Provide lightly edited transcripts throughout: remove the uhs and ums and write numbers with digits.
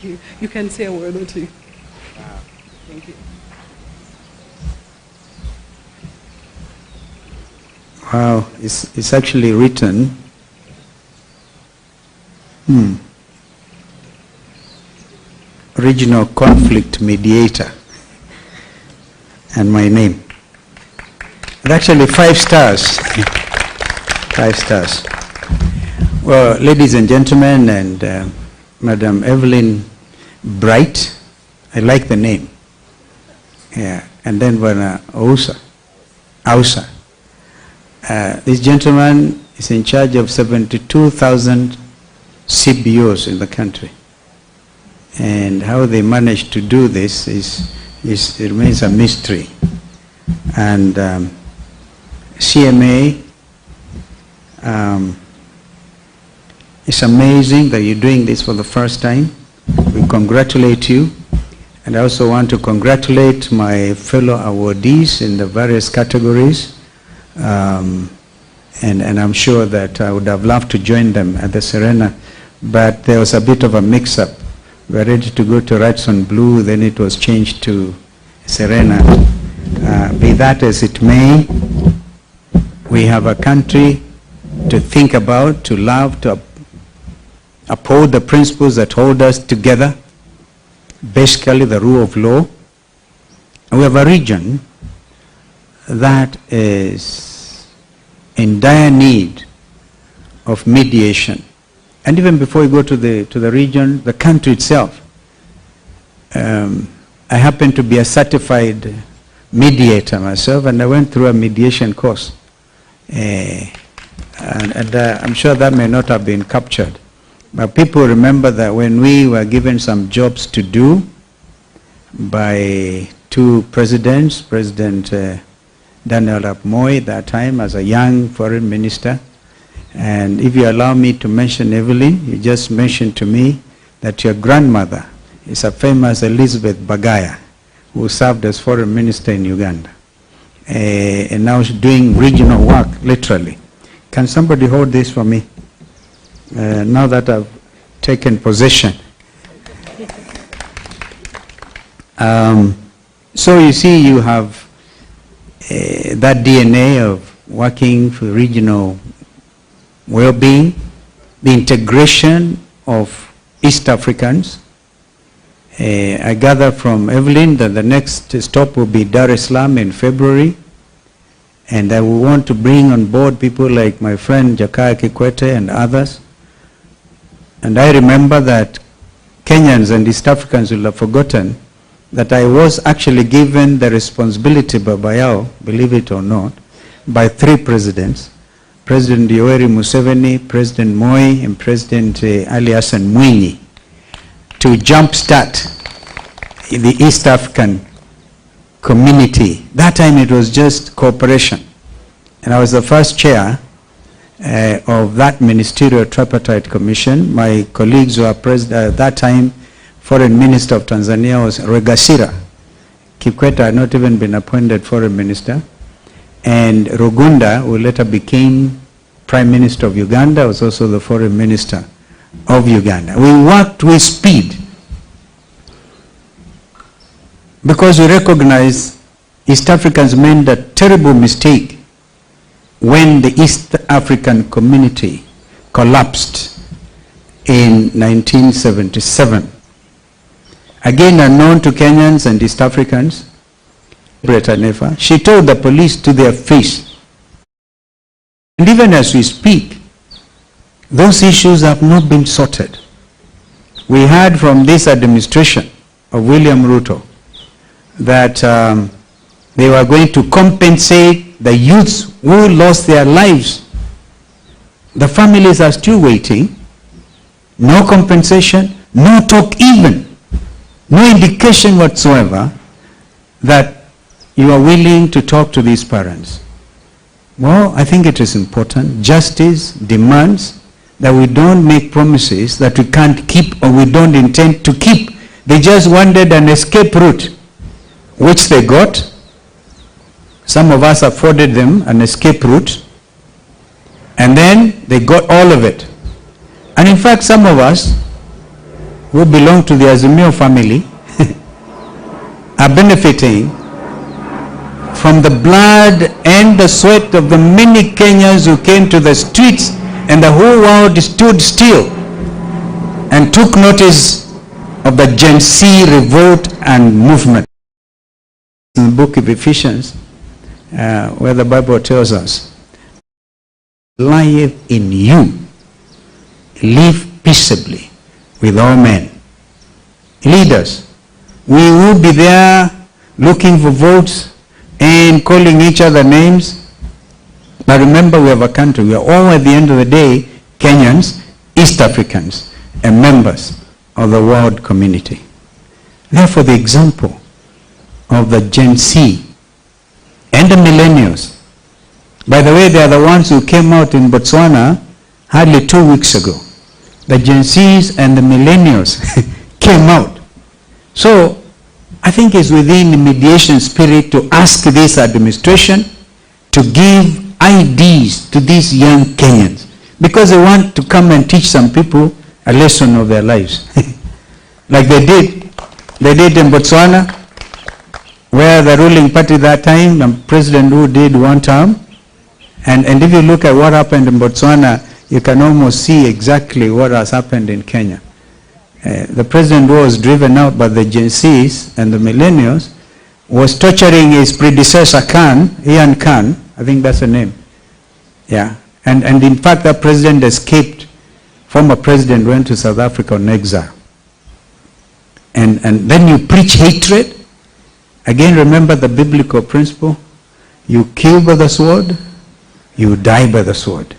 You can say a word or two. Thank you. Wow, it's actually written. Regional conflict mediator. And my name. And actually 5 stars. 5 stars. Well, ladies and gentlemen, and Madam Evelyn Bright, I like the name. Yeah, and then Ausa. This gentleman is in charge of 72,000 CBOs in the country. And how they managed to do this it remains a mystery. And CMA, it's amazing that you're doing this for the first time. We congratulate you. And I also want to congratulate my fellow awardees in the various categories. And I'm sure that I would have loved to join them at the Serena, but there was a bit of a mix-up. We were ready to go to Radisson Blue, then it was changed to Serena. Be that as it may, we have a country to think about, to love, to uphold the principles that hold us together, basically the rule of law. And we have a region that is in dire need of mediation. And even before we go to the region, the country itself. I happen to be a mediator myself, and I went through a mediation course. And I'm sure that may not have been captured. But people remember that when we were given some jobs to do by 2 presidents, President Daniel Arap Moi at that time as a young foreign minister. And if you allow me to mention Evelyn, you just mentioned to me that your grandmother is a famous Elizabeth Bagaya, who served as foreign minister in Uganda. And now she's doing regional work, literally. Can somebody hold this for me? Now that I've taken possession. So you see, you have that DNA of working for regional well-being, the integration of East Africans. I gather from Evelyn that the next stop will be Dar es Salaam in February. And I will want to bring on board people like my friend Jakaya Kikwete and others. And I remember that Kenyans and East Africans will have forgotten that I was actually given the responsibility by Bayao, believe it or not, by 3 presidents. President Yoweri Museveni, President Moi, and President Ali Hassan Mwinyi, to jumpstart the East African community. That time it was just cooperation. And I was the first chair of that ministerial tripartite commission. My colleagues were at that time, Foreign Minister of Tanzania was Regasira. Kikwete had not even been appointed Foreign Minister. And Rugunda, who later became Prime Minister of Uganda, was also the Foreign Minister of Uganda. We worked with speed because we recognize East Africans made a terrible mistake when the East African community collapsed in 1977. Again, unknown to Kenyans and East Africans, she told the police to their face. And even as we speak, those issues have not been sorted. We heard from this administration of William Ruto that they were going to compensate the youths who lost their lives. The families are still waiting. No compensation, no talk even, no indication whatsoever that you are willing to talk to these parents. Well, I think it is important. Justice demands that we don't make promises that we can't keep or we don't intend to keep. They just wanted an escape route, which they got. Some of us afforded them an escape route, and then they got all of it. And in fact, some of us who belong to the Azimio family are benefiting from the blood and the sweat of the many Kenyans who came to the streets, and the whole world stood still and took notice of the Gen Z revolt and movement. In the book of Ephesians, where the Bible tells us, life in you, live peaceably with all men. Leaders, we will be there looking for votes and calling each other names. But remember, we have a country. We are all, at the end of the day, Kenyans, East Africans, and members of the world community. Therefore, the example of the Gen Z and the millennials. By the way, they are the ones who came out in Botswana hardly 2 weeks ago. The Gen Zs and the millennials came out. So, I think it's within the mediation spirit to ask this administration to give ideas to these young Kenyans, because they want to come and teach some people a lesson of their lives. Like they did in Botswana, where the ruling party that time, the president who did one term, and if you look at what happened in Botswana, you can almost see exactly what has happened in Kenya. The president who was driven out by the Gen Zs and the millennials was torturing his predecessor Ian Khan, I think that's the name. Yeah, and in fact that president escaped. Former president went to South Africa on exile. And then you preach hatred. Again, remember the biblical principle. You kill by the sword, you die by the sword.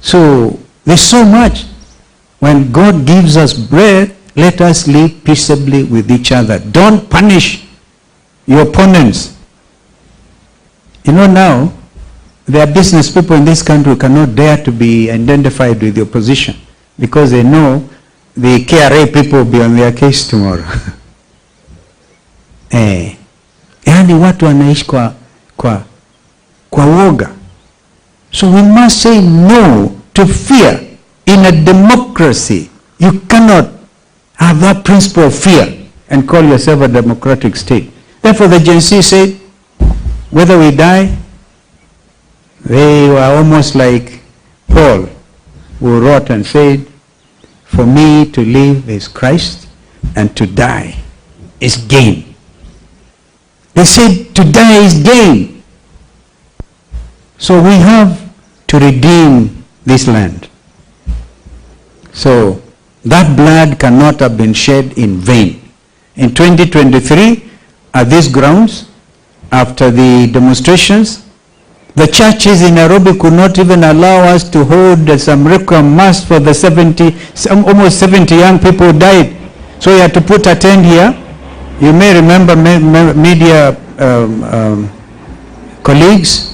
So there's so much. When God gives us bread, let us live peaceably with each other. Don't punish your opponents. You know, now, there are business people in this country who cannot dare to be identified with the opposition because they know the KRA people will be on their case tomorrow. Yani watu wanaishi kwa woga. So we must say no to fear. In a democracy, you cannot have that principle of fear and call yourself a democratic state. Therefore, the Gen Z said, whether we die, they were almost like Paul, who wrote and said, for me to live is Christ, and to die is gain. They said to die is gain. So we have to redeem this land. So that blood cannot have been shed in vain. In 2023, at these grounds, after the demonstrations, the churches in Nairobi could not even allow us to hold some requiem mass for the almost 70 young people who died. So we had to put a tent here. You may remember media colleagues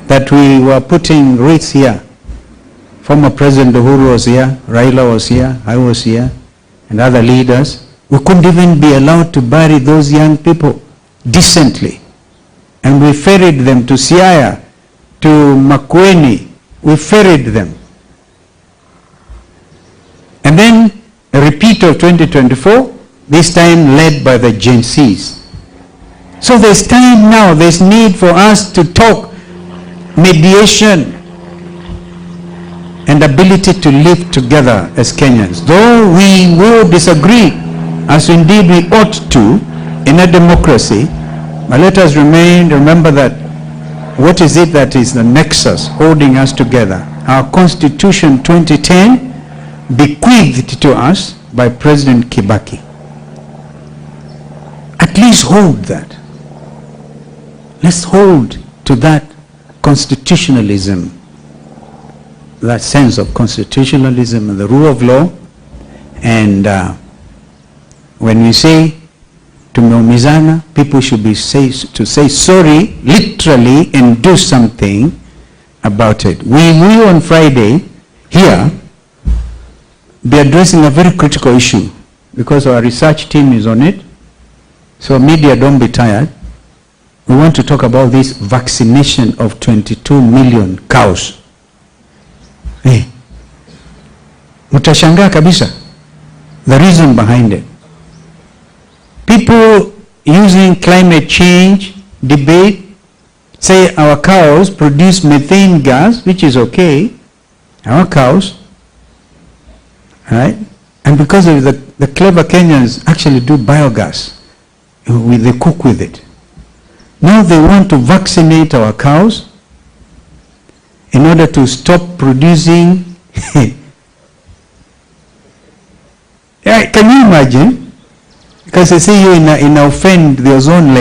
that we were putting wreaths here. Former President Uhuru was here, Raila was here, I was here, and other leaders. We couldn't even be allowed to bury those young people decently. And we ferried them to Siaya, to Makwiny. We ferried them. And then a repeat of 2024, this time led by the Gen Zs. So there's time now, there's need for us to talk mediation and ability to live together as Kenyans. Though we will disagree, as indeed we ought to in a democracy, but let us remember that what is it that is the nexus holding us together? Our Constitution 2010, bequeathed to us by President Kibaki. At least hold that. Let's hold to that constitutionalism, that sense of constitutionalism and the rule of law. And when we say tumeumizana, people should be to say sorry literally and do something about it. We will on Friday here be addressing a very critical issue because our research team is on it. So media, don't be tired. We want to talk about this vaccination of 22 million cows. Hey. Mtashangaa kabisa the reason behind it. People using climate change debate say our cows produce methane gas, which is okay, our cows, right? And because of the clever Kenyans actually do biogas, they cook with it. Now they want to vaccinate our cows in order to stop producing. Yeah, can you imagine? Because they say you in offend the ozone layer.